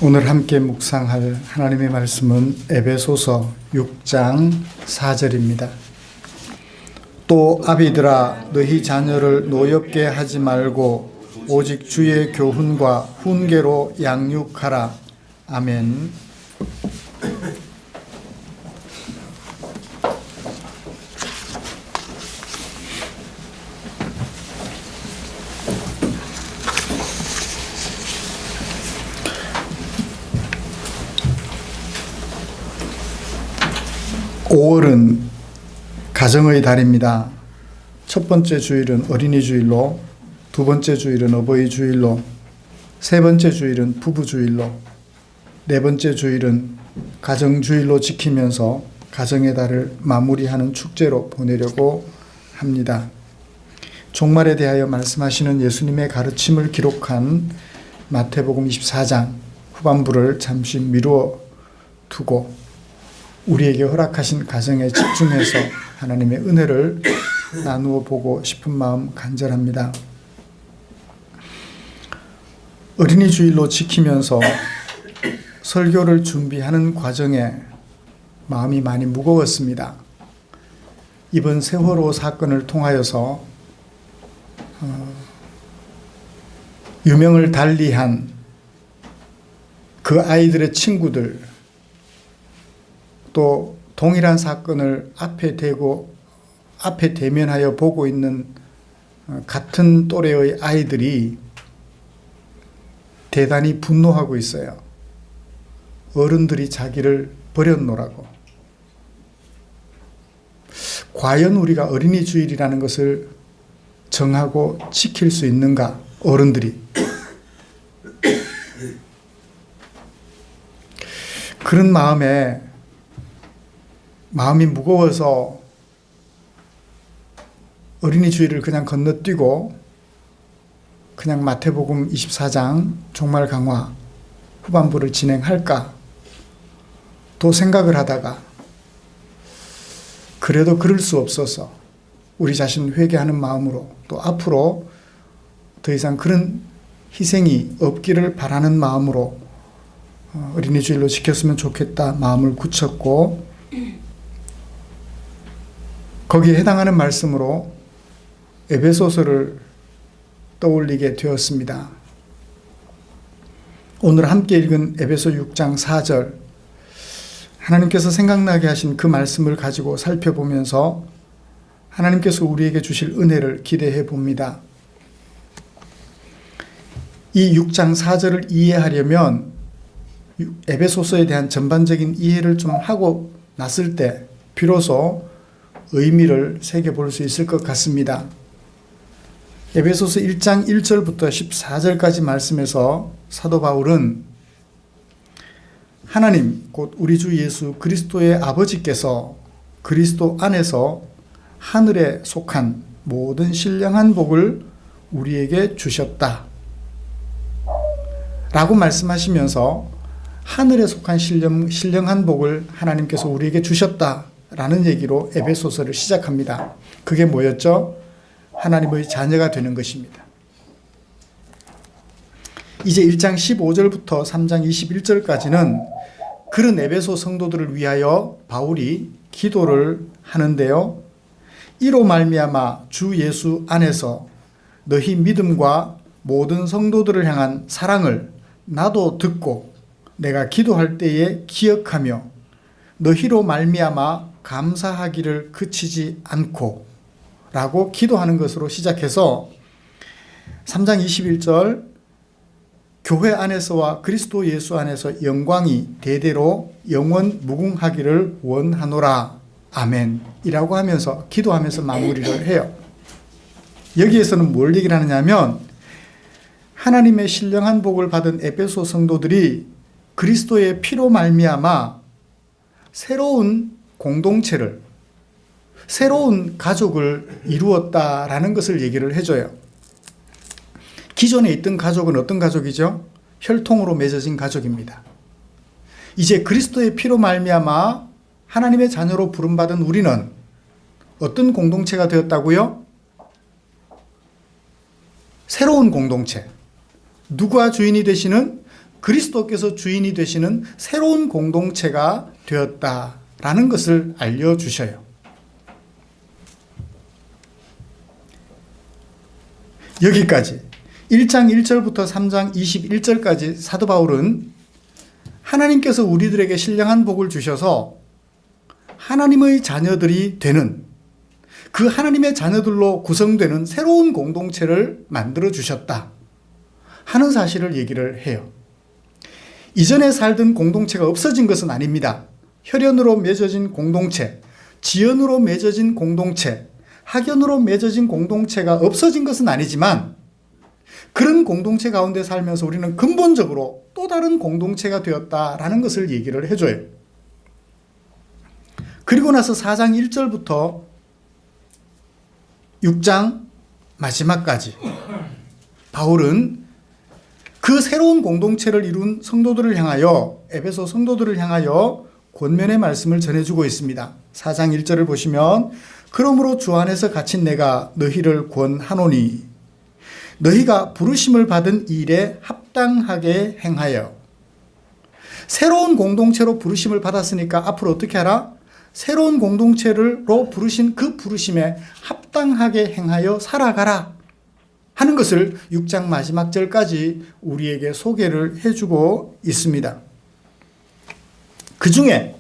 오늘 함께 묵상할 하나님의 말씀은 에베소서 6장 4절입니다. 또 아비들아 너희 자녀를 노엽게 하지 말고 오직 주의 교훈과 훈계로 양육하라. 아멘. (5월은) 가정의 달입니다. 첫 번째 주일은 어린이 주일로, 두 번째 주일은 어버이 주일로, 세 번째 주일은 부부 주일로, 네 번째 주일은 가정 주일로 지키면서 가정의 달을 마무리하는 축제로 보내려고 합니다. 종말에 대하여 말씀하시는 예수님의 가르침을 기록한 마태복음 24장 후반부를 잠시 미루어 두고 우리에게 허락하신 가정에 집중해서 하나님의 은혜를 나누어 보고 싶은 마음 간절합니다. 어린이 주일로 지키면서 설교를 준비하는 과정에 마음이 많이 무거웠습니다. 이번 세월호 사건을 통하여서 유명을 달리한 그 아이들의 친구들, 또 동일한 사건을 앞에 대면하여 보고 있는 같은 또래의 아이들이 대단히 분노하고 있어요. 어른들이 자기를 버렸노라고. 과연 우리가 어린이 주일이라는 것을 정하고 지킬 수 있는가? 어른들이. 그런 마음이 무거워서 어린이 주일을 그냥 건너뛰고 그냥 마태복음 24장 종말 강화 후반부를 진행할까 또 생각을 하다가 그래도 그럴 수 없어서 우리 자신 회개하는 마음으로 또 앞으로 더 이상 그런 희생이 없기를 바라는 마음으로 어린이 주일로 지켰으면 좋겠다 마음을 굳혔고 거기에 해당하는 말씀으로 에베소서를 떠올리게 되었습니다. 오늘 함께 읽은 에베소 6장 4절, 하나님께서 생각나게 하신 그 말씀을 가지고 살펴보면서 하나님께서 우리에게 주실 은혜를 기대해 봅니다. 이 6장 4절을 이해하려면 에베소서에 대한 전반적인 이해를 좀 하고 났을 때 비로소 의미를 새겨볼 수 있을 것 같습니다. 에베소서 1장 1절부터 14절까지 말씀에서 사도 바울은 하나님 곧 우리 주 예수 그리스도의 아버지께서 그리스도 안에서 하늘에 속한 모든 신령한 복을 우리에게 주셨다 라고 말씀하시면서 하늘에 속한 신령한 복을 하나님께서 우리에게 주셨다 라는 얘기로 에베소서를 시작합니다. 그게 뭐였죠? 하나님의 자녀가 되는 것입니다. 이제 1장 15절부터 3장 21절까지는 그런 에베소 성도들을 위하여 바울이 기도를 하는데요. 이로 말미암아 주 예수 안에서 너희 믿음과 모든 성도들을 향한 사랑을 나도 듣고 내가 기도할 때에 기억하며 너희로 말미암아 감사하기를 그치지 않고 라고 기도하는 것으로 시작해서 3장 21절 교회 안에서와 그리스도 예수 안에서 영광이 대대로 영원 무궁하기를 원하노라 아멘 이라고 하면서 기도하면서 마무리를 해요. 여기에서는 뭘 얘기를 하느냐면 하나님의 신령한 복을 받은 에베소 성도들이 그리스도의 피로 말미암아 새로운 공동체를, 새로운 가족을 이루었다라는 것을 얘기를 해줘요. 기존에 있던 가족은 어떤 가족이죠? 혈통으로 맺어진 가족입니다. 이제 그리스도의 피로 말미암아 하나님의 자녀로 부름받은 우리는 어떤 공동체가 되었다고요? 새로운 공동체. 누가 주인이 되시는? 그리스도께서 주인이 되시는 새로운 공동체가 되었다라는 것을 알려주셔요. 여기까지 1장 1절부터 3장 21절까지 사도 바울은 하나님께서 우리들에게 신령한 복을 주셔서 하나님의 자녀들이 되는, 그 하나님의 자녀들로 구성되는 새로운 공동체를 만들어 주셨다 하는 사실을 얘기를 해요. 이전에 살던 공동체가 없어진 것은 아닙니다. 혈연으로 맺어진 공동체, 지연으로 맺어진 공동체, 학연으로 맺어진 공동체가 없어진 것은 아니지만 그런 공동체 가운데 살면서 우리는 근본적으로 또 다른 공동체가 되었다라는 것을 얘기를 해줘요. 그리고 나서 4장 1절부터 6장 마지막까지 바울은 그 새로운 공동체를 이룬 성도들을 향하여, 에베소 성도들을 향하여 권면의 말씀을 전해주고 있습니다. 4장 1절을 보시면 그러므로 주 안에서 갇힌 내가 너희를 권하노니 너희가 부르심을 받은 일에 합당하게 행하여. 새로운 공동체로 부르심을 받았으니까 앞으로 어떻게 하라? 새로운 공동체로 부르신 그 부르심에 합당하게 행하여 살아가라 하는 것을 6장 마지막 절까지 우리에게 소개를 해주고 있습니다. 그 중에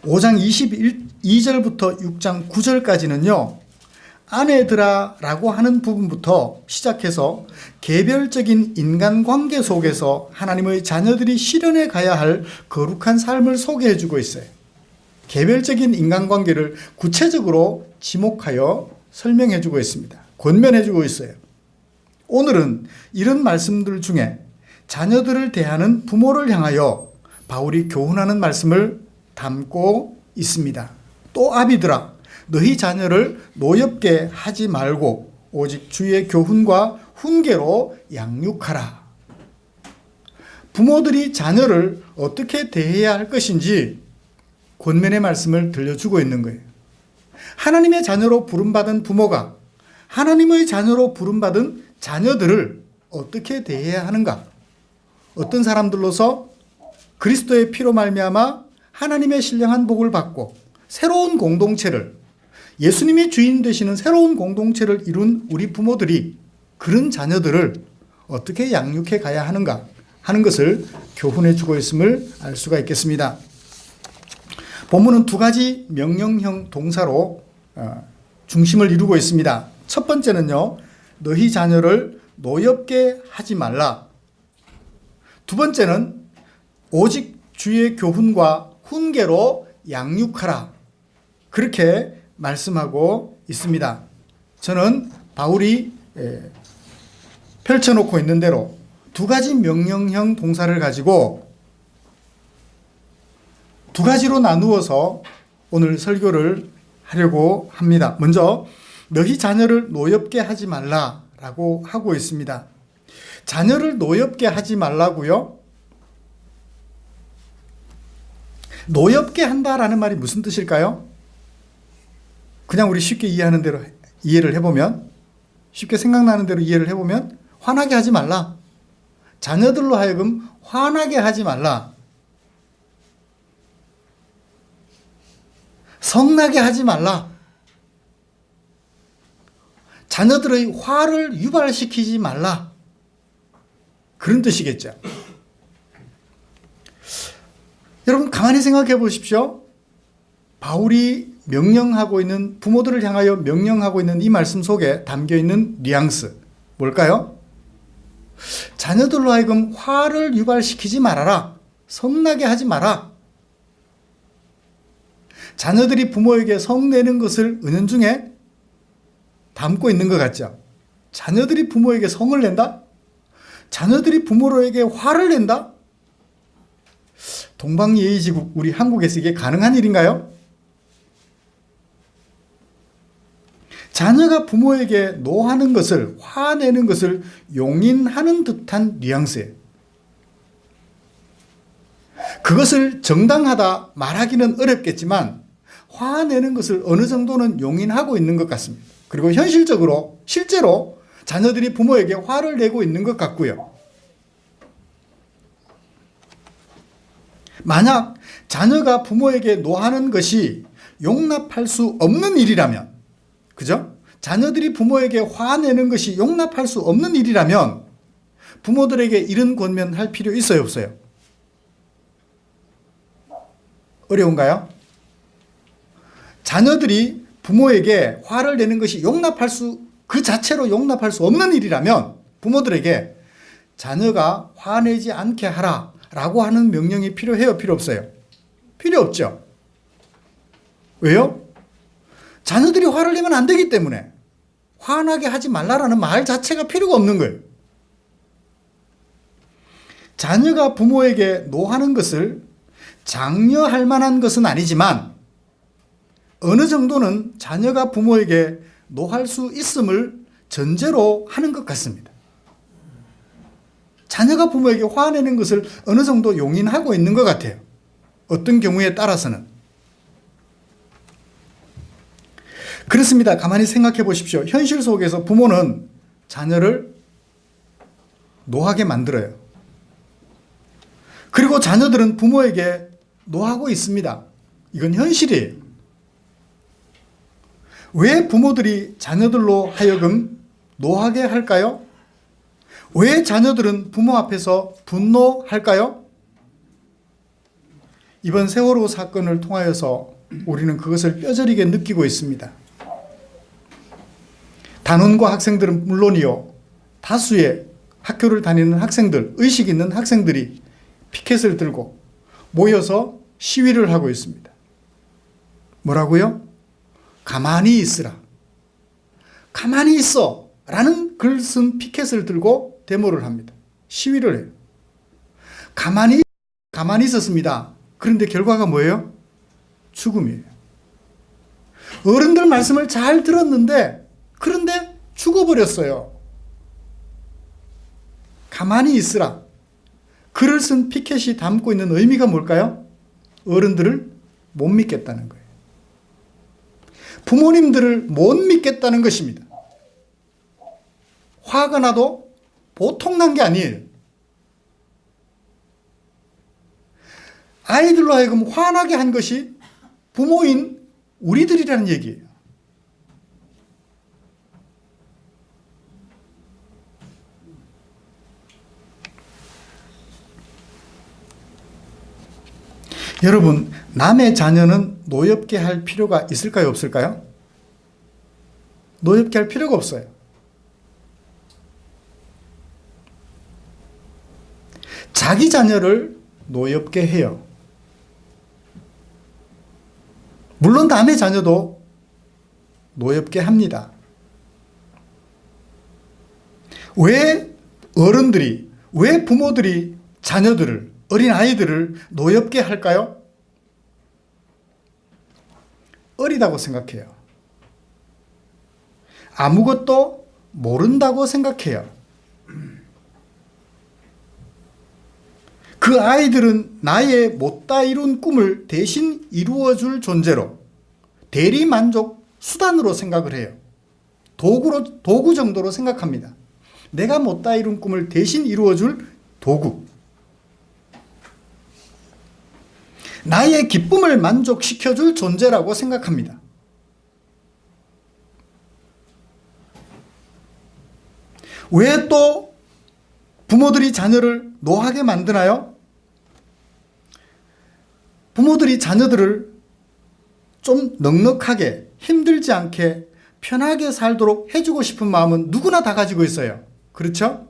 5장 22절부터 6장 9절까지는요, 아내들아 라고 하는 부분부터 시작해서 개별적인 인간관계 속에서 하나님의 자녀들이 실현해 가야 할 거룩한 삶을 소개해 주고 있어요. 개별적인 인간관계를 구체적으로 지목하여 설명해 주고 있습니다. 권면해 주고 있어요. 오늘은 이런 말씀들 중에 자녀들을 대하는 부모를 향하여 바울이 교훈하는 말씀을 담고 있습니다. 또 아비들아 너희 자녀를 노엽게 하지 말고 오직 주의 교훈과 훈계로 양육하라. 부모들이 자녀를 어떻게 대해야 할 것인지 권면의 말씀을 들려주고 있는 거예요. 하나님의 자녀로 부름받은 부모가 하나님의 자녀로 부름받은 자녀들을 어떻게 대해야 하는가? 어떤 사람들로서 그리스도의 피로 말미암아 하나님의 신령한 복을 받고 새로운 공동체를, 예수님이 주인 되시는 새로운 공동체를 이룬 우리 부모들이 그런 자녀들을 어떻게 양육해 가야 하는가 하는 것을 교훈해 주고 있음을 알 수가 있겠습니다. 본문은 두 가지 명령형 동사로 중심을 이루고 있습니다. 첫 번째는요, 너희 자녀를 노엽게 하지 말라. 두 번째는 오직 주의 교훈과 훈계로 양육하라. 그렇게 말씀하고 있습니다. 저는 바울이 펼쳐놓고 있는 대로 두 가지 명령형 동사를 가지고 두 가지로 나누어서 오늘 설교를 하려고 합니다. 먼저 너희 자녀를 노엽게 하지 말라라고 하고 있습니다. 자녀를 노엽게 하지 말라고요? 노엽게 한다라는 말이 무슨 뜻일까요? 그냥 우리 쉽게 이해하는 대로 이해를 해보면, 쉽게 생각나는 대로 이해를 해보면 화나게 하지 말라. 자녀들로 하여금 화나게 하지 말라. 성나게 하지 말라. 자녀들의 화를 유발시키지 말라. 그런 뜻이겠죠. 여러분 가만히 생각해 보십시오. 바울이 명령하고 있는, 부모들을 향하여 명령하고 있는 이 말씀 속에 담겨있는 뉘앙스 뭘까요? 자녀들로 하여금 화를 유발시키지 말아라. 성나게 하지 마라. 자녀들이 부모에게 성내는 것을 은연중에 담고 있는 것 같죠? 자녀들이 부모에게 성을 낸다? 자녀들이 부모에게 화를 낸다? 동방예의지국 우리 한국에서 이게 가능한 일인가요? 자녀가 부모에게 노하는 것을, 화내는 것을 용인하는 듯한 뉘앙스예요. 그것을 정당하다 말하기는 어렵겠지만 화내는 것을 어느 정도는 용인하고 있는 것 같습니다. 그리고 현실적으로, 실제로 자녀들이 부모에게 화를 내고 있는 것 같고요. 만약 자녀가 부모에게 노하는 것이 용납할 수 없는 일이라면, 그죠? 자녀들이 부모에게 화내는 것이 용납할 수 없는 일이라면 부모들에게 이런 권면할 필요 있어요, 없어요? 어려운가요? 자녀들이 부모에게 화를 내는 것이 그 자체로 용납할 수 없는 일이라면 부모들에게 자녀가 화내지 않게 하라 라고 하는 명령이 필요해요, 필요 없어요? 필요 없죠. 왜요? 자녀들이 화를 내면 안 되기 때문에 화나게 하지 말라라는 말 자체가 필요가 없는 거예요. 자녀가 부모에게 노하는 것을 장려할 만한 것은 아니지만 어느 정도는 자녀가 부모에게 노할 수 있음을 전제로 하는 것 같습니다. 자녀가 부모에게 화내는 것을 어느 정도 용인하고 있는 것 같아요. 어떤 경우에 따라서는. 그렇습니다. 가만히 생각해 보십시오. 현실 속에서 부모는 자녀를 노하게 만들어요. 그리고 자녀들은 부모에게 노하고 있습니다. 이건 현실이에요. 왜 부모들이 자녀들로 하여금 노하게 할까요? 왜 자녀들은 부모 앞에서 분노할까요? 이번 세월호 사건을 통하여서 우리는 그것을 뼈저리게 느끼고 있습니다. 단원과 학생들은 물론이요, 다수의 학교를 다니는 학생들, 의식 있는 학생들이 피켓을 들고 모여서 시위를 하고 있습니다. 뭐라고요? 가만히 있으라. 가만히 있어. 라는 글 쓴 피켓을 들고 데모를 합니다. 시위를 해요. 가만히 있었습니다. 그런데 결과가 뭐예요? 죽음이에요. 어른들 말씀을 잘 들었는데, 그런데 죽어버렸어요. 가만히 있으라. 글을 쓴 피켓이 담고 있는 의미가 뭘까요? 어른들을 못 믿겠다는 거예요. 부모님들을 못 믿겠다는 것입니다. 화가 나도 보통 난 게 아니에요. 아이들로 하여금 화나게 한 것이 부모인 우리들이라는 얘기예요. 여러분, 남의 자녀는 노엽게 할 필요가 있을까요, 없을까요? 노엽게 할 필요가 없어요. 자기 자녀를 노엽게 해요. 물론 남의 자녀도 노엽게 합니다. 왜 부모들이 자녀들을, 어린 아이들을 노엽게 할까요? 어리다고 생각해요. 아무것도 모른다고 생각해요. 그 아이들은 나의 못다 이룬 꿈을 대신 이루어줄 존재로, 대리만족 수단으로 생각을 해요. 도구 정도로 생각합니다. 내가 못다 이룬 꿈을 대신 이루어줄 도구. 나의 기쁨을 만족시켜줄 존재라고 생각합니다. 왜 또 부모들이 자녀를 노하게 만드나요? 부모들이 자녀들을 좀 넉넉하게, 힘들지 않게, 편하게 살도록 해주고 싶은 마음은 누구나 다 가지고 있어요. 그렇죠?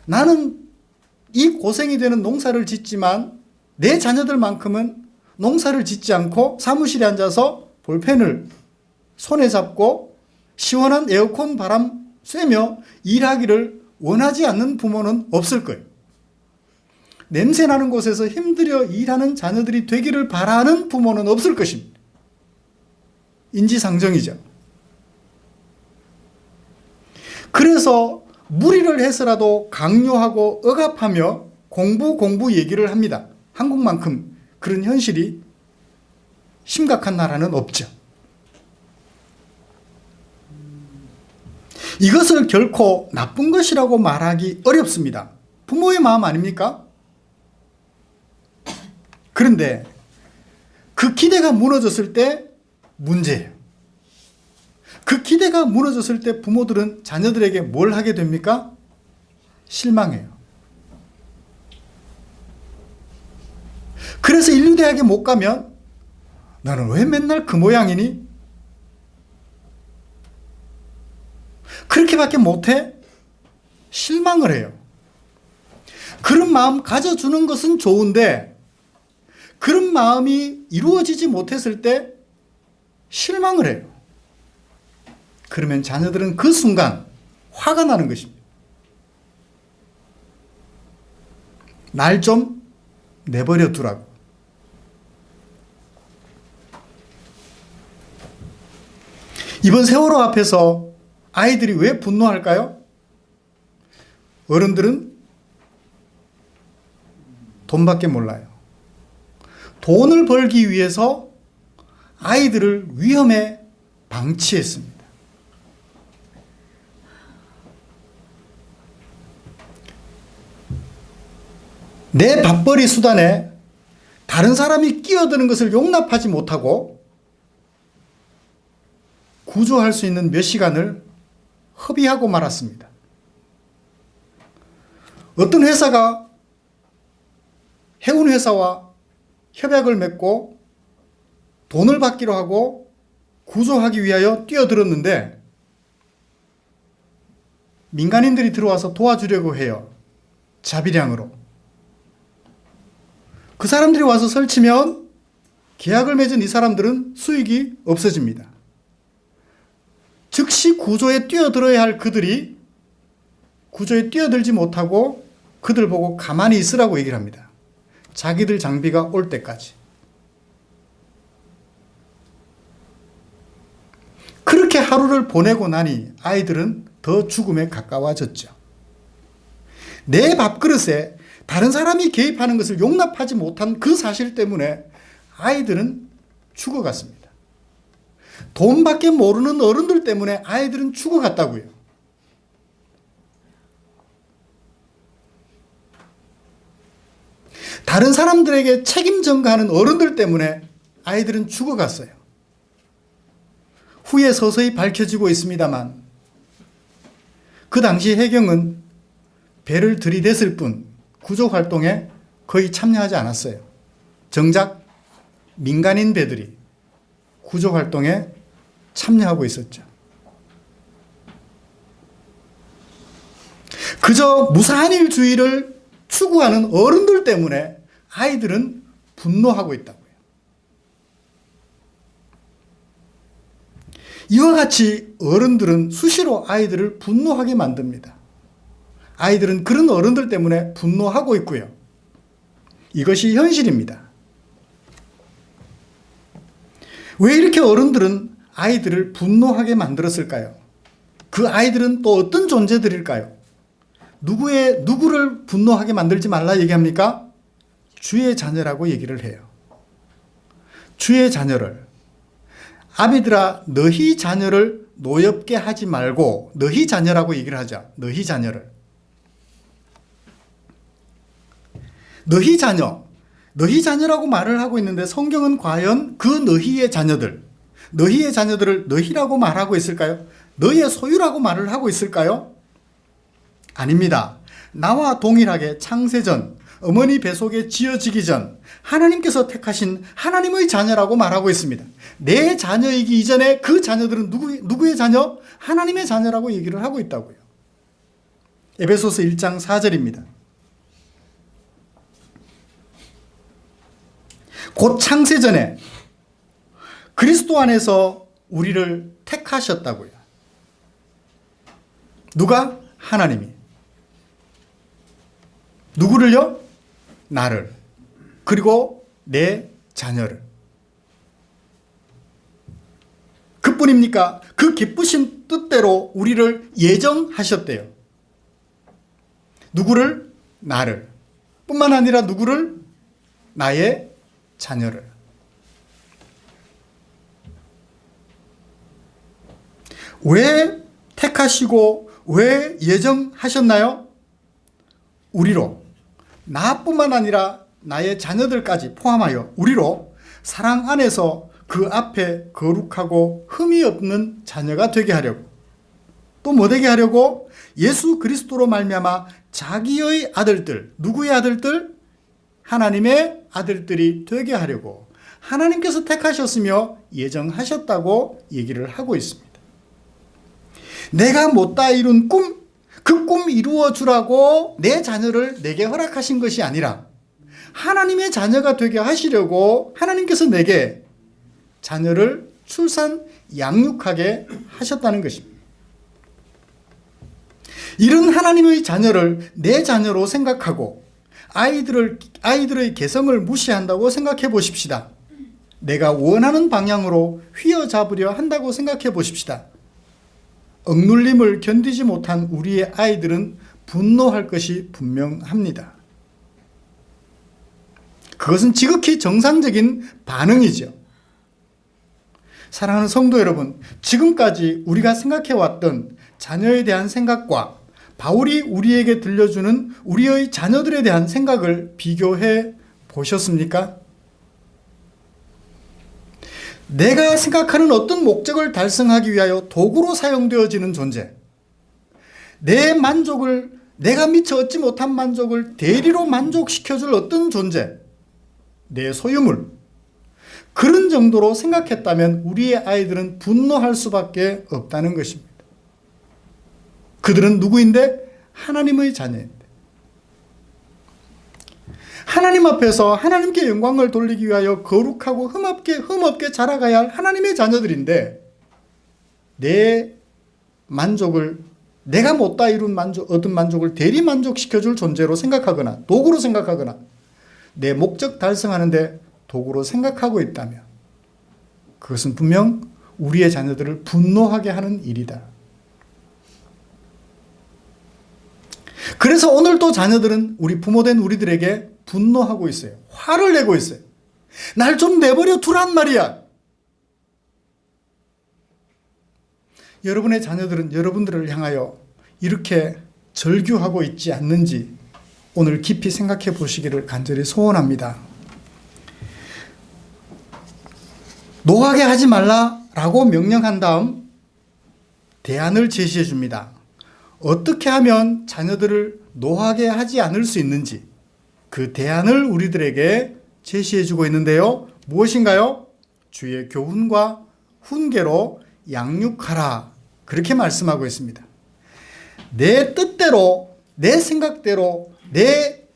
나는 이 고생이 되는 농사를 짓지만 내 자녀들만큼은 농사를 짓지 않고 사무실에 앉아서 볼펜을 손에 잡고 시원한 에어컨 바람 쐬며 일하기를 원하지 않는 부모는 없을 거예요. 냄새나는 곳에서 힘들여 일하는 자녀들이 되기를 바라는 부모는 없을 것입니다. 인지상정이죠. 그래서 무리를 해서라도 강요하고 억압하며 공부 얘기를 합니다. 한국만큼 그런 현실이 심각한 나라는 없죠. 이것을 결코 나쁜 것이라고 말하기 어렵습니다. 부모의 마음 아닙니까? 그런데 그 기대가 무너졌을 때 문제예요. 그 기대가 무너졌을 때 부모들은 자녀들에게 뭘 하게 됩니까? 실망해요. 그래서 인류대학에 못 가면 너는 왜 맨날 그 모양이니? 그렇게밖에 못해? 실망을 해요. 그런 마음 가져주는 것은 좋은데 그런 마음이 이루어지지 못했을 때 실망을 해요. 그러면 자녀들은 그 순간 화가 나는 것입니다. 날 좀 내버려 두라고. 이번 세월호 앞에서 아이들이 왜 분노할까요? 어른들은 돈밖에 몰라요. 돈을 벌기 위해서 아이들을 위험에 방치했습니다. 내 밥벌이 수단에 다른 사람이 끼어드는 것을 용납하지 못하고 구조할 수 있는 몇 시간을 허비하고 말았습니다. 어떤 회사가 해운회사와 협약을 맺고 돈을 받기로 하고 구조하기 위하여 뛰어들었는데 민간인들이 들어와서 도와주려고 해요. 자비량으로. 그 사람들이 와서 설치면 계약을 맺은 이 사람들은 수익이 없어집니다. 즉시 구조에 뛰어들어야 할 그들이 구조에 뛰어들지 못하고 그들 보고 가만히 있으라고 얘기를 합니다. 자기들 장비가 올 때까지. 그렇게 하루를 보내고 나니 아이들은 더 죽음에 가까워졌죠. 내 밥그릇에 다른 사람이 개입하는 것을 용납하지 못한 그 사실 때문에 아이들은 죽어갔습니다. 돈밖에 모르는 어른들 때문에 아이들은 죽어갔다고요. 다른 사람들에게 책임 전가하는 어른들 때문에 아이들은 죽어갔어요. 후에 서서히 밝혀지고 있습니다만 그 당시 해경은 배를 들이댔을 뿐 구조활동에 거의 참여하지 않았어요. 정작 민간인 배들이 구조활동에 참여하고 있었죠. 그저 무사한 일주의를 추구하는 어른들 때문에 아이들은 분노하고 있다고요. 이와 같이 어른들은 수시로 아이들을 분노하게 만듭니다. 아이들은 그런 어른들 때문에 분노하고 있고요. 이것이 현실입니다. 왜 이렇게 어른들은 아이들을 분노하게 만들었을까요? 그 아이들은 또 어떤 존재들일까요? 누구를 분노하게 만들지 말라 얘기합니까? 주의 자녀라고 얘기를 해요. 주의 자녀를. 아비들아, 너희 자녀를 노엽게 하지 말고 너희 자녀라고 얘기를 하죠. 너희 자녀를. 너희 자녀. 너희 자녀라고 말을 하고 있는데 성경은 과연 그 너희의 자녀들, 너희의 자녀들을 너희라고 말하고 있을까요? 너희의 소유라고 말을 하고 있을까요? 아닙니다. 나와 동일하게 창세전, 어머니 뱃속에 지어지기 전 하나님께서 택하신 하나님의 자녀라고 말하고 있습니다. 내 자녀이기 이전에 그 자녀들은 누구의 자녀? 하나님의 자녀라고 얘기를 하고 있다고요. 에베소서 1장 4절입니다. 곧 창세전에 그리스도 안에서 우리를 택하셨다고요. 누가? 하나님이. 누구를요? 나를. 그리고 내 자녀를. 그뿐입니까? 그 기쁘신 뜻대로 우리를 예정하셨대요. 누구를? 나를. 뿐만 아니라 누구를? 나의 자녀를. 왜 택하시고 왜 예정하셨나요? 우리로, 나뿐만 아니라 나의 자녀들까지 포함하여 우리로 사랑 안에서 그 앞에 거룩하고 흠이 없는 자녀가 되게 하려고, 또 뭐 되게 하려고? 예수 그리스도로 말미암아 자기의 아들들, 누구의 아들들? 하나님의 아들들이 되게 하려고 하나님께서 택하셨으며 예정하셨다고 얘기를 하고 있습니다. 내가 못다 이룬 꿈, 그 꿈 이루어 주라고 내 자녀를 내게 허락하신 것이 아니라 하나님의 자녀가 되게 하시려고 하나님께서 내게 자녀를 출산, 양육하게 하셨다는 것입니다. 이런 하나님의 자녀를 내 자녀로 생각하고 아이들의 개성을 무시한다고 생각해 보십시다. 내가 원하는 방향으로 휘어잡으려 한다고 생각해 보십시다. 억눌림을 견디지 못한 우리의 아이들은 분노할 것이 분명합니다. 그것은 지극히 정상적인 반응이죠. 사랑하는 성도 여러분, 지금까지 우리가 생각해왔던 자녀에 대한 생각과 바울이 우리에게 들려주는 우리의 자녀들에 대한 생각을 비교해 보셨습니까? 내가 생각하는 어떤 목적을 달성하기 위하여 도구로 사용되어지는 존재, 내 만족을, 내가 미처 얻지 못한 만족을 대리로 만족시켜줄 어떤 존재, 내 소유물, 그런 정도로 생각했다면 우리의 아이들은 분노할 수밖에 없다는 것입니다. 그들은 누구인데? 하나님의 자녀인데, 하나님 앞에서 하나님께 영광을 돌리기 위하여 거룩하고 흠없게 자라가야 할 하나님의 자녀들인데, 내 만족을, 내가 못다 이룬 얻은 만족을 대리 만족시켜줄 존재로 생각하거나 도구로 생각하거나 내 목적 달성하는데 도구로 생각하고 있다면 그것은 분명 우리의 자녀들을 분노하게 하는 일이다. 그래서 오늘도 자녀들은 우리 부모된 우리들에게 분노하고 있어요. 화를 내고 있어요. 날 좀 내버려 두란 말이야. 여러분의 자녀들은 여러분들을 향하여 이렇게 절규하고 있지 않는지 오늘 깊이 생각해 보시기를 간절히 소원합니다. 노하게 하지 말라라고 명령한 다음 대안을 제시해 줍니다. 어떻게 하면 자녀들을 노하게 하지 않을 수 있는지 그 대안을 우리들에게 제시해 주고 있는데요. 무엇인가요? 주의 교훈과 훈계로 양육하라. 그렇게 말씀하고 있습니다. 내 뜻대로, 내 생각대로, 내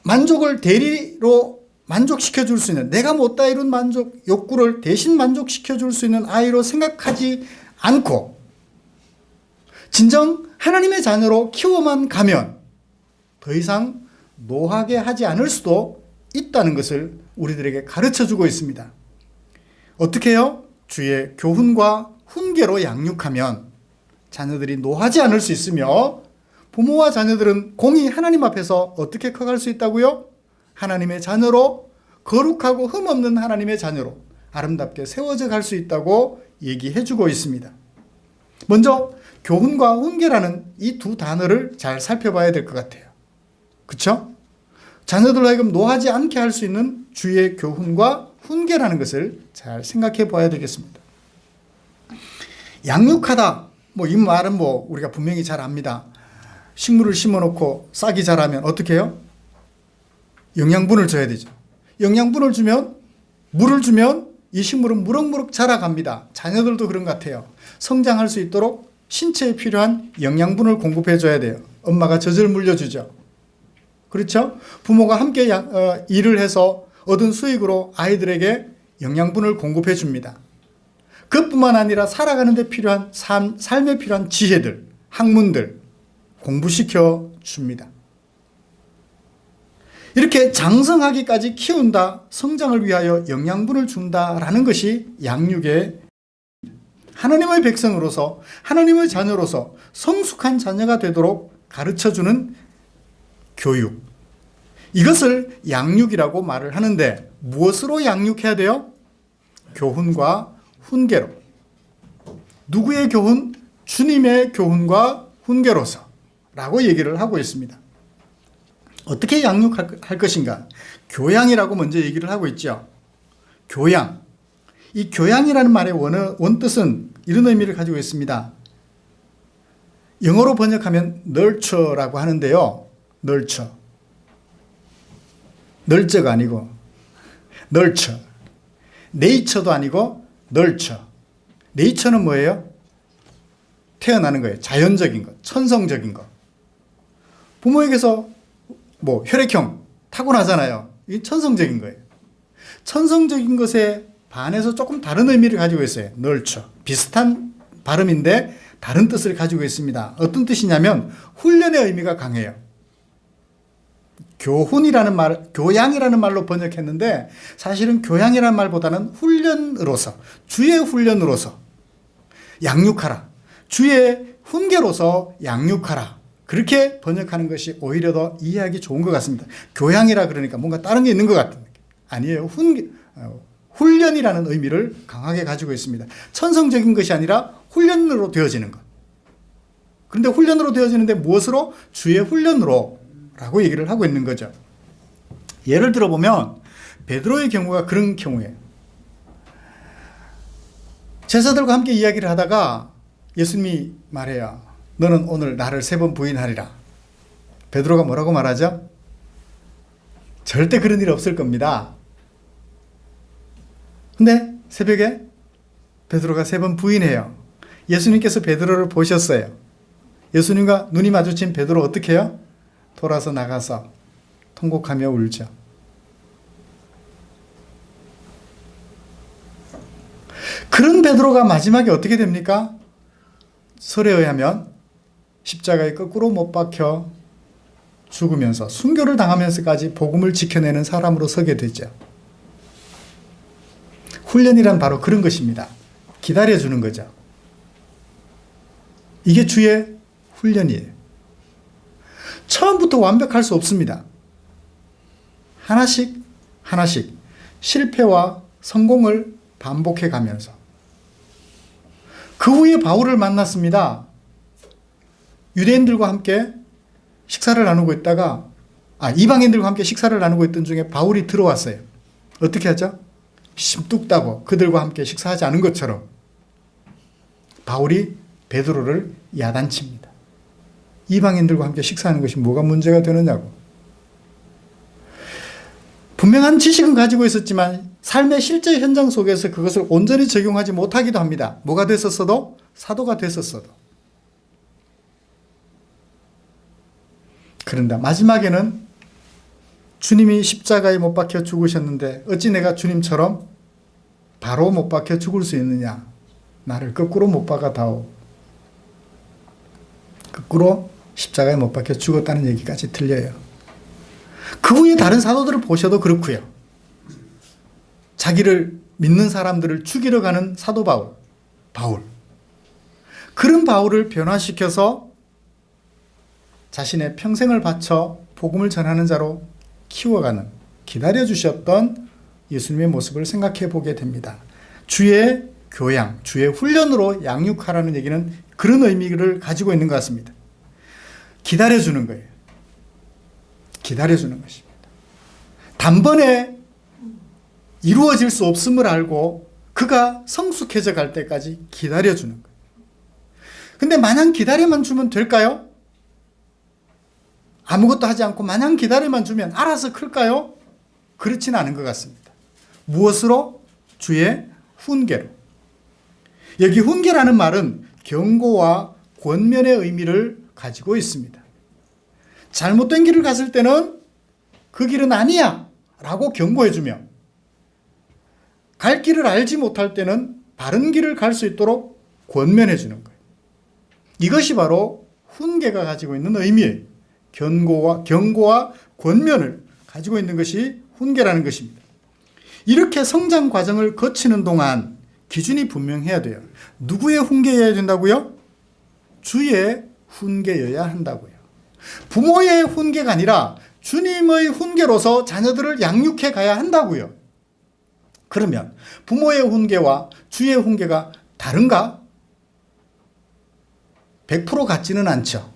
만족을 대리로 만족시켜 줄 수 있는, 내가 못다 이룬 만족, 욕구를 대신 만족시켜 줄 수 있는 아이로 생각하지 않고 진정 하나님의 자녀로 키워만 가면 더 이상 노하게 하지 않을 수도 있다는 것을 우리들에게 가르쳐 주고 있습니다. 어떻게 해요? 주의 교훈과 훈계로 양육하면 자녀들이 노하지 않을 수 있으며 부모와 자녀들은 공히 하나님 앞에서 어떻게 커갈 수 있다고요? 하나님의 자녀로, 거룩하고 흠없는 하나님의 자녀로 아름답게 세워져 갈 수 있다고 얘기해 주고 있습니다. 먼저 교훈과 훈계라는 이 두 단어를 잘 살펴봐야 될 것 같아요. 그렇죠? 자녀들 하여금 노하지 않게 할 수 있는 주의 교훈과 훈계라는 것을 잘 생각해 봐야 되겠습니다. 양육하다, 이 말은 우리가 분명히 잘 압니다. 식물을 심어놓고 싹이 자라면 어떻게 해요? 영양분을 줘야 되죠. 영양분을 주면, 물을 주면 이 식물은 무럭무럭 자라갑니다. 자녀들도 그런 것 같아요. 성장할 수 있도록 신체에 필요한 영양분을 공급해 줘야 돼요. 엄마가 젖을 물려주죠. 그렇죠? 부모가 함께 일을 해서 얻은 수익으로 아이들에게 영양분을 공급해 줍니다. 그뿐만 아니라 살아가는 데 필요한 삶에 필요한 지혜들, 학문들 공부시켜 줍니다. 이렇게 장성하기까지 키운다, 성장을 위하여 영양분을 준다라는 것이 양육의, 하나님의 백성으로서, 하나님의 자녀로서 성숙한 자녀가 되도록 가르쳐주는 교육, 이것을 양육이라고 말을 하는데 무엇으로 양육해야 돼요? 교훈과 훈계로. 누구의 교훈? 주님의 교훈과 훈계로서 라고 얘기를 하고 있습니다. 어떻게 양육할 것인가? 교양이라고 먼저 얘기를 하고 있죠. 교양. 이 교양이라는 말의 원뜻은 이런 의미를 가지고 있습니다. 영어로 번역하면 nurture라고 하는데요. nurture. 널저가 아니고 nurture. nature도 아니고 nurture. nature는 뭐예요? 태어나는 거예요. 자연적인 것, 천성적인 것. 부모에게서 뭐 혈액형 타고나잖아요. 이게 천성적인 거예요. 천성적인 것에 반해서 조금 다른 의미를 가지고 있어요. nurture. 비슷한 발음인데 다른 뜻을 가지고 있습니다. 어떤 뜻이냐면 훈련의 의미가 강해요. 교훈이라는 말, 교양이라는 말로 번역했는데 사실은 교양이라는 말보다는 훈련으로서, 주의 훈련으로서 양육하라. 주의 훈계로서 양육하라. 그렇게 번역하는 것이 오히려 더 이해하기 좋은 것 같습니다. 교양이라 그러니까 뭔가 다른 게 있는 것 같은 느낌. 아니에요. 훈련이라는 의미를 강하게 가지고 있습니다. 천성적인 것이 아니라 훈련으로 되어지는 것. 그런데 훈련으로 되어지는데 무엇으로? 주의 훈련으로 라고 얘기를 하고 있는 거죠. 예를 들어보면 베드로의 경우가 그런 경우예요. 제자들과 함께 이야기를 하다가 예수님이 말해요. 너는 오늘 나를 3번 부인하리라. 베드로가 뭐라고 말하죠? 절대 그런 일 없을 겁니다. 근데 새벽에 베드로가 3번 부인해요. 예수님께서 베드로를 보셨어요. 예수님과 눈이 마주친 베드로 어떻게 해요? 돌아서 나가서 통곡하며 울죠. 그런 베드로가 마지막에 어떻게 됩니까? 설에 의하면 십자가에 거꾸로 못 박혀 죽으면서 순교를 당하면서까지 복음을 지켜내는 사람으로 서게 되죠. 훈련이란 바로 그런 것입니다. 기다려주는 거죠. 이게 주의 훈련이에요. 처음부터 완벽할 수 없습니다. 하나씩 하나씩 실패와 성공을 반복해 가면서 그 후에 바울을 만났습니다. 유대인들과 함께 식사를 나누고 있다가 이방인들과 함께 식사를 나누고 있던 중에 바울이 들어왔어요. 어떻게 하죠? 심뚝따고 그들과 함께 식사하지 않은 것처럼 바울이 베드로를 야단칩니다. 이방인들과 함께 식사하는 것이 뭐가 문제가 되느냐고. 분명한 지식은 가지고 있었지만 삶의 실제 현장 속에서 그것을 온전히 적용하지 못하기도 합니다. 뭐가 됐었어도? 사도가 됐었어도. 그런데 마지막에는 주님이 십자가에 못 박혀 죽으셨는데 어찌 내가 주님처럼 바로 못 박혀 죽을 수 있느냐. 나를 거꾸로 못 박아다오. 거꾸로 십자가에 못 박혀 죽었다는 얘기까지 들려요. 그 후에 다른 사도들을 보셔도 그렇고요. 자기를 믿는 사람들을 죽이러 가는 사도 바울. 그런 바울을 변화시켜서 자신의 평생을 바쳐 복음을 전하는 자로 키워가는, 기다려주셨던 예수님의 모습을 생각해 보게 됩니다. 주의 교양, 주의 훈련으로 양육하라는 얘기는 그런 의미를 가지고 있는 것 같습니다. 기다려주는 거예요. 기다려주는 것입니다. 단번에 이루어질 수 없음을 알고 그가 성숙해져 갈 때까지 기다려주는 거예요. 근데 마냥 기다려만 주면 될까요? 아무것도 하지 않고 마냥 기다려만 주면 알아서 클까요? 그렇지는 않은 것 같습니다. 무엇으로? 주의 훈계로. 여기 훈계라는 말은 경고와 권면의 의미를 가지고 있습니다. 잘못된 길을 갔을 때는 그 길은 아니야 라고 경고해주며 갈 길을 알지 못할 때는 바른 길을 갈 수 있도록 권면해주는 거예요. 이것이 바로 훈계가 가지고 있는 의미예요. 경고와 권면을 가지고 있는 것이 훈계라는 것입니다. 이렇게 성장 과정을 거치는 동안 기준이 분명해야 돼요. 누구의 훈계여야 된다고요? 주의 훈계여야 한다고요. 부모의 훈계가 아니라 주님의 훈계로서 자녀들을 양육해 가야 한다고요. 그러면 부모의 훈계와 주의 훈계가 다른가? 100% 같지는 않죠.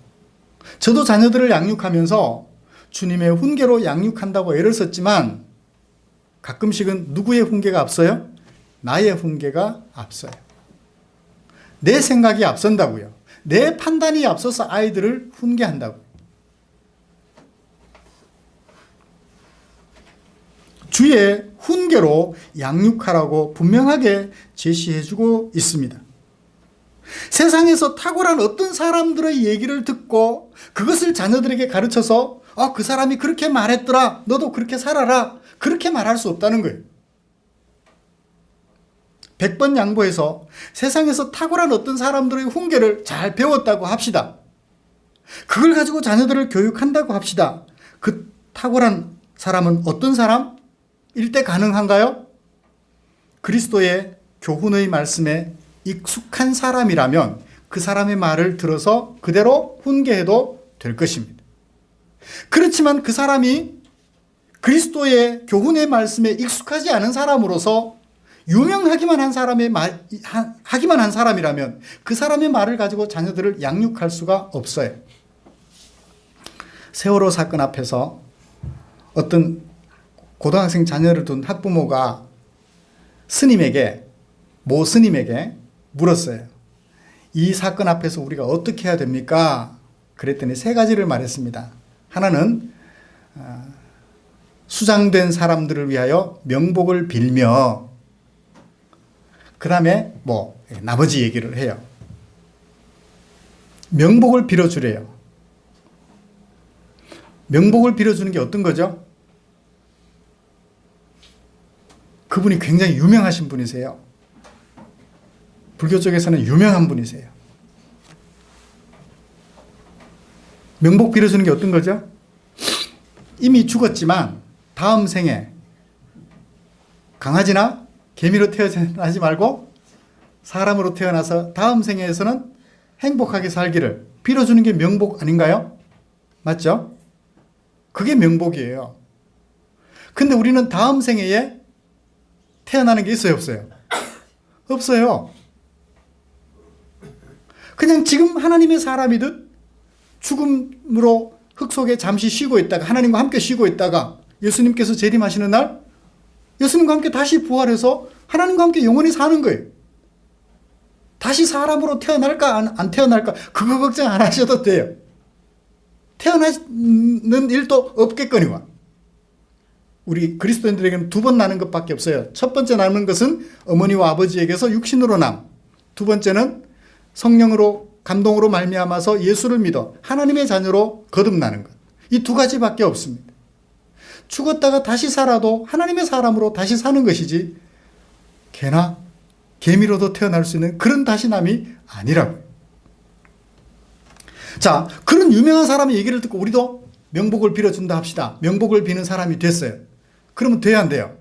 저도 자녀들을 양육하면서 주님의 훈계로 양육한다고 애를 썼지만 가끔씩은 누구의 훈계가 앞서요? 나의 훈계가 앞서요. 내 생각이 앞선다고요. 내 판단이 앞서서 아이들을 훈계한다고요. 주의 훈계로 양육하라고 분명하게 제시해주고 있습니다. 세상에서 탁월한 어떤 사람들의 얘기를 듣고 그것을 자녀들에게 가르쳐서 그 사람이 그렇게 말했더라, 너도 그렇게 살아라, 그렇게 말할 수 없다는 거예요. 100번 양보해서 세상에서 탁월한 어떤 사람들의 훈계를 잘 배웠다고 합시다. 그걸 가지고 자녀들을 교육한다고 합시다. 그 탁월한 사람은 어떤 사람? 일대 가능한가요? 그리스도의 교훈의 말씀에 익숙한 사람이라면 그 사람의 말을 들어서 그대로 훈계해도 될 것입니다. 그렇지만 그 사람이 그리스도의 교훈의 말씀에 익숙하지 않은 사람으로서 유명하기만 한 사람이라면 그 사람의 말을 가지고 자녀들을 양육할 수가 없어요. 세월호 사건 앞에서 어떤 고등학생 자녀를 둔 학부모가 모 스님에게 물었어요. 이 사건 앞에서 우리가 어떻게 해야 됩니까? 그랬더니 세 가지를 말했습니다. 하나는 수장된 사람들을 위하여 명복을 빌며, 그 다음에 나머지 얘기를 해요. 명복을 빌어주래요. 명복을 빌어주는 게 어떤 거죠? 그분이 굉장히 유명하신 분이세요. 불교 쪽에서는 유명한 분이세요. 명복 빌어주는 게 어떤 거죠? 이미 죽었지만 다음 생에 강아지나 개미로 태어나지 말고 사람으로 태어나서 다음 생에서는 행복하게 살기를 빌어주는 게 명복 아닌가요? 맞죠? 그게 명복이에요. 근데 우리는 다음 생애에 태어나는 게 있어요, 없어요? 없어요. 그냥 지금 하나님의 사람이듯 죽음으로 흙 속에 잠시 쉬고 있다가 하나님과 함께 쉬고 있다가 예수님께서 재림하시는 날 예수님과 함께 다시 부활해서 하나님과 함께 영원히 사는 거예요. 다시 사람으로 태어날까 안 태어날까 그거 걱정 안 하셔도 돼요. 태어나는 일도 없겠거니와. 우리 그리스도인들에게는 두 번 나는 것밖에 없어요. 첫 번째 나는 것은 어머니와 아버지에게서 육신으로 남. 두 번째는 성령으로 감동으로 말미암아서 예수를 믿어 하나님의 자녀로 거듭나는 것. 이 두 가지밖에 없습니다. 죽었다가 다시 살아도 하나님의 사람으로 다시 사는 것이지 개나 개미로도 태어날 수 있는 그런 다시남이 아니라고요. 자, 그런 유명한 사람의 얘기를 듣고 우리도 명복을 빌어준다 합시다. 명복을 비는 사람이 됐어요. 그러면 돼야 안 돼요?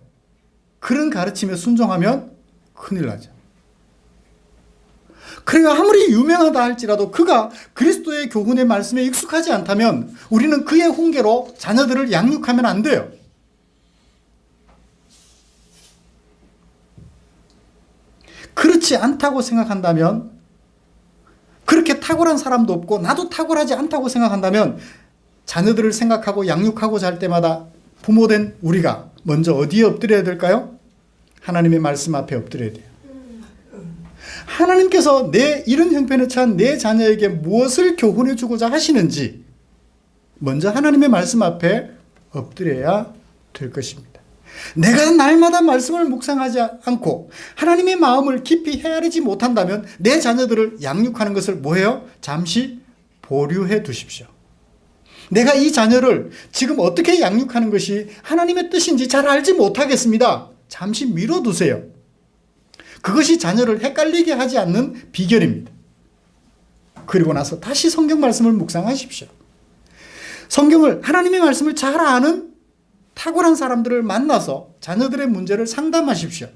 그런 가르침에 순종하면 큰일 나죠. 그러니까 아무리 유명하다 할지라도 그가 그리스도의 교훈의 말씀에 익숙하지 않다면 우리는 그의 훈계로 자녀들을 양육하면 안 돼요. 그렇지 않다고 생각한다면, 그렇게 탁월한 사람도 없고 나도 탁월하지 않다고 생각한다면 자녀들을 생각하고 양육하고자 할 때마다 부모된 우리가 먼저 어디에 엎드려야 될까요? 하나님의 말씀 앞에 엎드려야 돼요. 하나님께서 내 이런 형편에 처한 내 자녀에게 무엇을 교훈해 주고자 하시는지 먼저 하나님의 말씀 앞에 엎드려야 될 것입니다. 내가 날마다 말씀을 묵상하지 않고 하나님의 마음을 깊이 헤아리지 못한다면 내 자녀들을 양육하는 것을 뭐해요? 잠시 보류해 두십시오. 내가 이 자녀를 지금 어떻게 양육하는 것이 하나님의 뜻인지 잘 알지 못하겠습니다. 잠시 미뤄두세요. 그것이 자녀를 헷갈리게 하지 않는 비결입니다. 그리고 나서 다시 성경 말씀을 묵상하십시오. 성경을, 하나님의 말씀을 잘 아는 탁월한 사람들을 만나서 자녀들의 문제를 상담하십시오.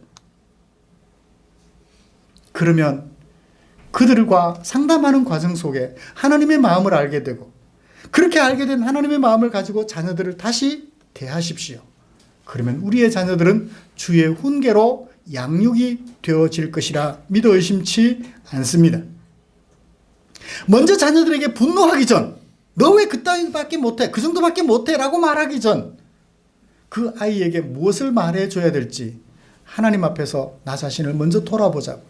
그러면 그들과 상담하는 과정 속에 하나님의 마음을 알게 되고, 그렇게 알게 된 하나님의 마음을 가지고 자녀들을 다시 대하십시오. 그러면 우리의 자녀들은 주의 훈계로 양육이 되어질 것이라 믿어 의심치 않습니다. 먼저 자녀들에게 분노하기 전 너 왜 그따위밖에 못해? 그 정도밖에 못해? 라고 말하기 전 그 아이에게 무엇을 말해줘야 될지 하나님 앞에서 나 자신을 먼저 돌아보자고요.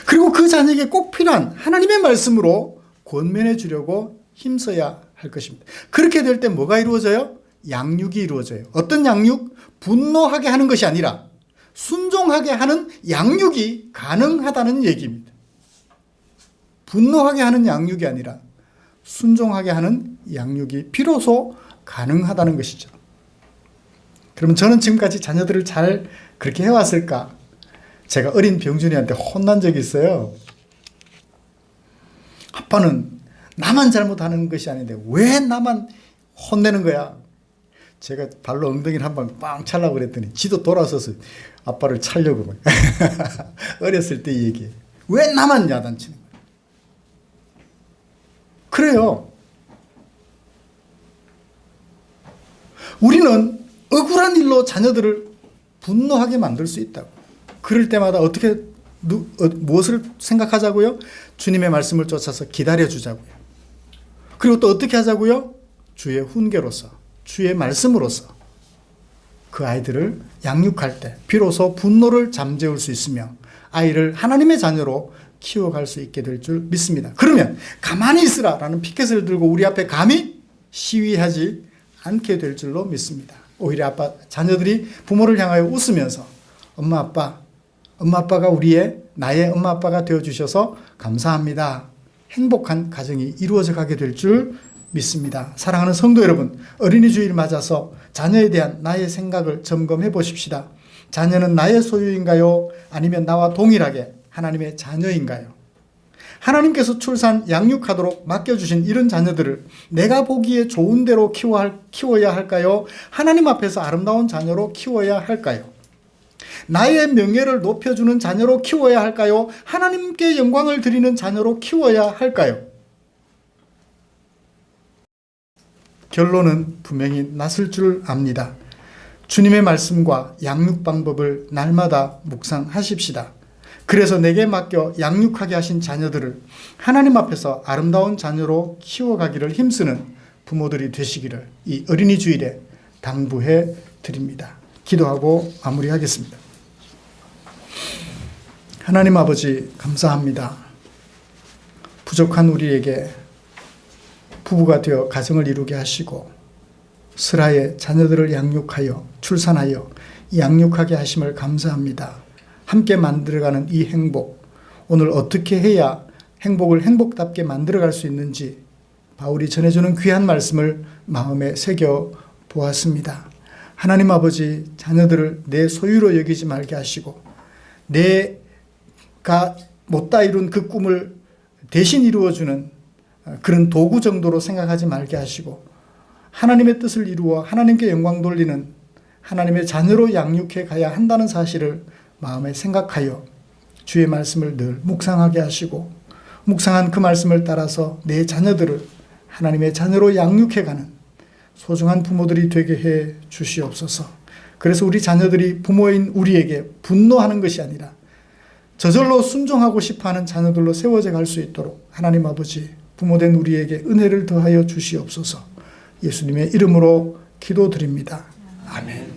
그리고 그 자녀에게 꼭 필요한 하나님의 말씀으로 권면해 주려고 힘써야 할 것입니다. 그렇게 될 때 뭐가 이루어져요? 양육이 이루어져요. 어떤 양육? 분노하게 하는 것이 아니라 순종하게 하는 양육이 가능하다는 얘기입니다. 분노하게 하는 양육이 아니라 순종하게 하는 양육이 비로소 가능하다는 것이죠. 그러면 저는 지금까지 자녀들을 잘 그렇게 해왔을까? 제가 어린 병준이한테 혼난 적이 있어요. 아빠는 나만 잘못하는 것이 아닌데 왜 나만 혼내는 거야? 제가 발로 엉덩이를 한 방 빵 차려고 그랬더니 지도 돌아서서 아빠를 차려고 어렸을 때 이 얘기예요. 왜 나만 야단치는 거야? 그래요. 우리는 억울한 일로 자녀들을 분노하게 만들 수 있다고. 그럴 때마다 무엇을 생각하자고요? 주님의 말씀을 쫓아서 기다려주자고요. 그리고 또 어떻게 하자고요? 주의 훈계로서, 주의 말씀으로서 그 아이들을 양육할 때 비로소 분노를 잠재울 수 있으며 아이를 하나님의 자녀로 키워갈 수 있게 될 줄 믿습니다. 그러면 가만히 있으라 라는 피켓을 들고 우리 앞에 감히 시위하지 않게 될 줄로 믿습니다. 오히려 자녀들이 부모를 향하여 웃으면서 엄마 아빠가 나의 엄마 아빠가 되어주셔서 감사합니다. 행복한 가정이 이루어져 가게 될 줄 믿습니다. 사랑하는 성도 여러분, 어린이 주일 맞아서 자녀에 대한 나의 생각을 점검해 보십시다. 자녀는 나의 소유인가요? 아니면 나와 동일하게 하나님의 자녀인가요? 하나님께서 출산 양육하도록 맡겨주신 이런 자녀들을 내가 보기에 좋은 대로 키워야 할까요? 하나님 앞에서 아름다운 자녀로 키워야 할까요? 나의 명예를 높여주는 자녀로 키워야 할까요? 하나님께 영광을 드리는 자녀로 키워야 할까요? 결론은 분명히 났을 줄 압니다. 주님의 말씀과 양육 방법을 날마다 묵상하십시다. 그래서 내게 맡겨 양육하게 하신 자녀들을 하나님 앞에서 아름다운 자녀로 키워가기를 힘쓰는 부모들이 되시기를 이 어린이 주일에 당부해 드립니다. 기도하고 마무리하겠습니다. 하나님 아버지 감사합니다. 부족한 우리에게 부부가 되어 가정을 이루게 하시고 슬하에 자녀들을 양육하여 출산하여 양육하게 하심을 감사합니다. 함께 만들어가는 이 행복, 오늘 어떻게 해야 행복을 행복답게 만들어갈 수 있는지 바울이 전해주는 귀한 말씀을 마음에 새겨 보았습니다. 하나님 아버지, 자녀들을 내 소유로 여기지 말게 하시고 내가 못다 이룬 그 꿈을 대신 이루어주는 그런 도구 정도로 생각하지 말게 하시고 하나님의 뜻을 이루어 하나님께 영광 돌리는 하나님의 자녀로 양육해 가야 한다는 사실을 마음에 생각하여 주의 말씀을 늘 묵상하게 하시고 묵상한 그 말씀을 따라서 내 자녀들을 하나님의 자녀로 양육해가는 소중한 부모들이 되게 해 주시옵소서. 그래서 우리 자녀들이 부모인 우리에게 분노하는 것이 아니라 저절로 순종하고 싶어하는 자녀들로 세워져 갈 수 있도록 하나님 아버지 부모된 우리에게 은혜를 더하여 주시옵소서. 예수님의 이름으로 기도드립니다. 아멘.